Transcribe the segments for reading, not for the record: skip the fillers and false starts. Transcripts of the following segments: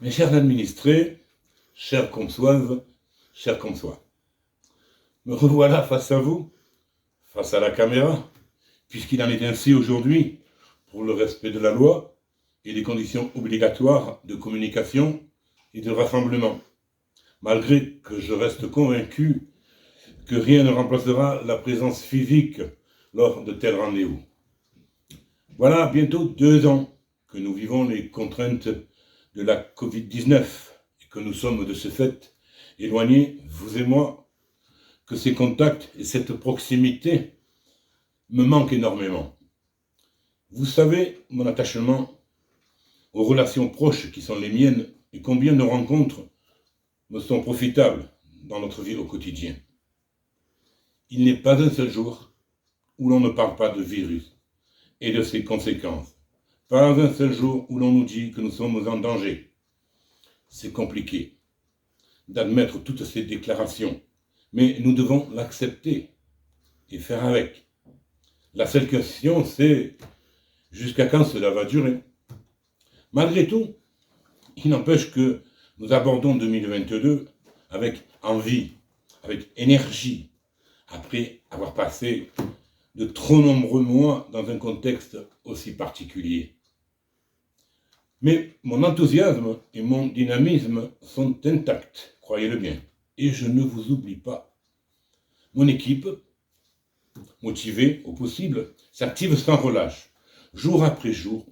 Mes chers administrés, chers Comsoises, chers Comsois, me revoilà face à vous, face à la caméra, puisqu'il en est ainsi aujourd'hui pour le respect de la loi et des conditions obligatoires de communication et de rassemblement, malgré que je reste convaincu que rien ne remplacera la présence physique lors de tels rendez-vous. Voilà bientôt 2 ans que nous vivons les contraintes de la Covid-19 et que nous sommes de ce fait éloignés, vous et moi, que ces contacts et cette proximité me manquent énormément. Vous savez mon attachement aux relations proches qui sont les miennes et combien nos rencontres me sont profitables dans notre vie au quotidien. Il n'est pas un seul jour où l'on ne parle pas de virus et de ses conséquences. Pas un seul jour où l'on nous dit que nous sommes en danger. C'est compliqué d'admettre toutes ces déclarations, mais nous devons l'accepter et faire avec. La seule question, c'est jusqu'à quand cela va durer. Malgré tout, il n'empêche que nous abordons 2022 avec envie, avec énergie, après avoir passé de trop nombreux mois dans un contexte aussi particulier. Mais mon enthousiasme et mon dynamisme sont intacts, croyez-le bien, et je ne vous oublie pas. Mon équipe, motivée au possible, s'active sans relâche, jour après jour,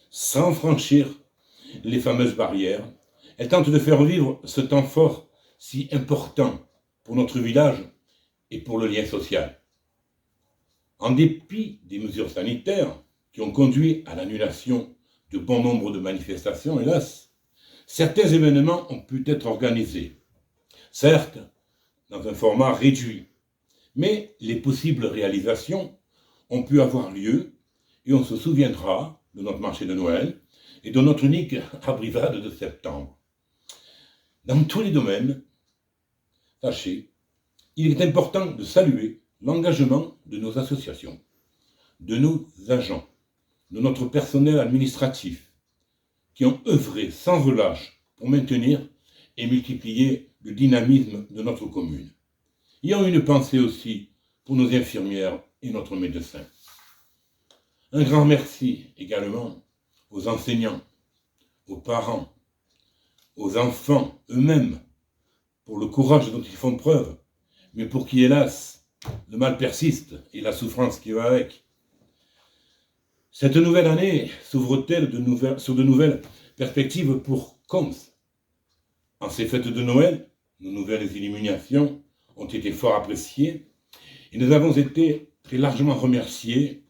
sans franchir les fameuses barrières. Elle tente de faire vivre ce temps fort si important pour notre village et pour le lien social. En dépit des mesures sanitaires qui ont conduit à l'annulation de bon nombre de manifestations, hélas, certains événements ont pu être organisés. Certes, dans un format réduit, mais les possibles réalisations ont pu avoir lieu et on se souviendra de notre marché de Noël et de notre unique abrivade de septembre. Dans tous les domaines, sachez, il est important de saluer l'engagement de nos associations, de nos agents, de notre personnel administratif, qui ont œuvré sans relâche pour maintenir et multiplier le dynamisme de notre commune. Ayant une pensée aussi pour nos infirmières et notre médecin. Un grand merci également aux enseignants, aux parents, aux enfants eux-mêmes, pour le courage dont ils font preuve, mais pour qui, hélas, le mal persiste et la souffrance qui va avec. Cette nouvelle année s'ouvre-t-elle sur de nouvelles perspectives pour Coms. En ces fêtes de Noël, nos nouvelles illuminations ont été fort appréciées et nous avons été très largement remerciés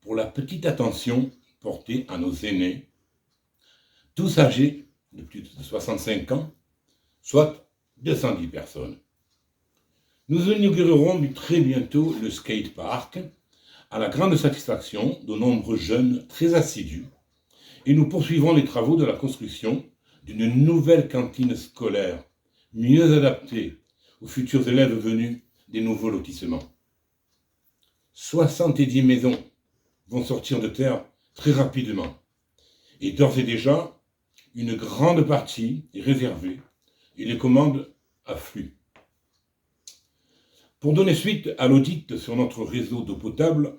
pour la petite attention portée à nos aînés, tous âgés de plus de 65 ans, soit 210 personnes. Nous inaugurerons très bientôt le skatepark, à la grande satisfaction de nombreux jeunes très assidus, et nous poursuivrons les travaux de la construction d'une nouvelle cantine scolaire, mieux adaptée aux futurs élèves venus des nouveaux lotissements. 70 maisons vont sortir de terre très rapidement, et d'ores et déjà, une grande partie est réservée, et les commandes affluent. Pour donner suite à l'audit sur notre réseau d'eau potable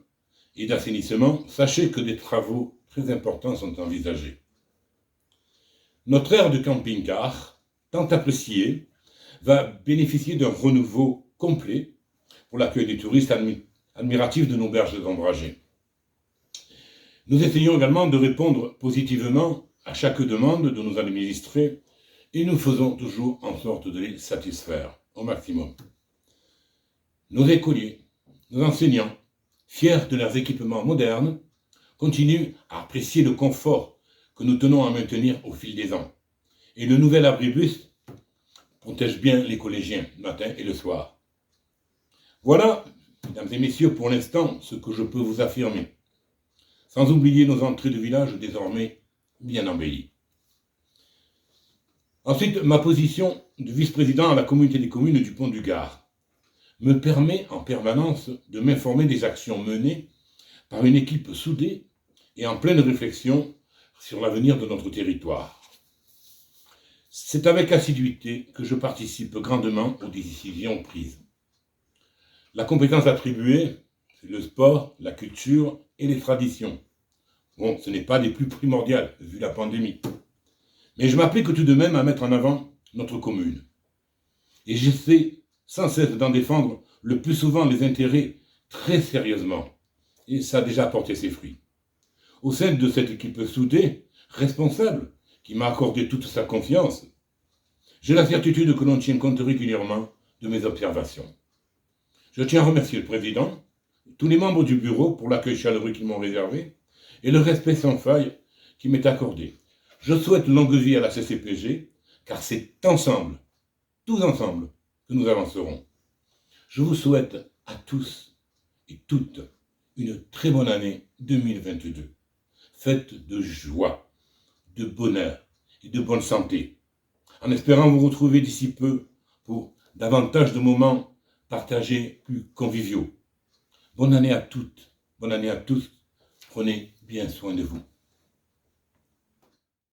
et d'assainissement, sachez que des travaux très importants sont envisagés. Notre aire de camping-car, tant appréciée, va bénéficier d'un renouveau complet pour l'accueil des touristes admiratifs de nos berges ombragées. Nous essayons également de répondre positivement à chaque demande de nos administrés et nous faisons toujours en sorte de les satisfaire au maximum. Nos écoliers, nos enseignants, fiers de leurs équipements modernes, continuent à apprécier le confort que nous tenons à maintenir au fil des ans. Et le nouvel abribus protège bien les collégiens le matin et le soir. Voilà, mesdames et messieurs, pour l'instant, ce que je peux vous affirmer. Sans oublier nos entrées de village désormais bien embellies. Ensuite, ma position de vice-président à la communauté des communes du Pont du Gard me permet en permanence de m'informer des actions menées par une équipe soudée et en pleine réflexion sur l'avenir de notre territoire. C'est avec assiduité que je participe grandement aux décisions prises. La compétence attribuée, c'est le sport, la culture et les traditions. Bon, ce n'est pas des plus primordiales, vu la pandémie. Mais je m'applique tout de même à mettre en avant notre commune. Et j'essaie sans cesse d'en défendre le plus souvent les intérêts très sérieusement. Et ça a déjà porté ses fruits. Au sein de cette équipe soudée, responsable, qui m'a accordé toute sa confiance, j'ai la certitude que l'on tient compte régulièrement de mes observations. Je tiens à remercier le président, tous les membres du bureau pour l'accueil chaleureux qu'ils m'ont réservé et le respect sans faille qui m'est accordé. Je souhaite longue vie à la CCPG, car c'est ensemble, tous ensemble, que nous avancerons. Je vous souhaite à tous et toutes une très bonne année 2022, faite de joie, de bonheur et de bonne santé, en espérant vous retrouver d'ici peu pour davantage de moments partagés plus conviviaux. Bonne année à toutes, bonne année à tous, prenez bien soin de vous.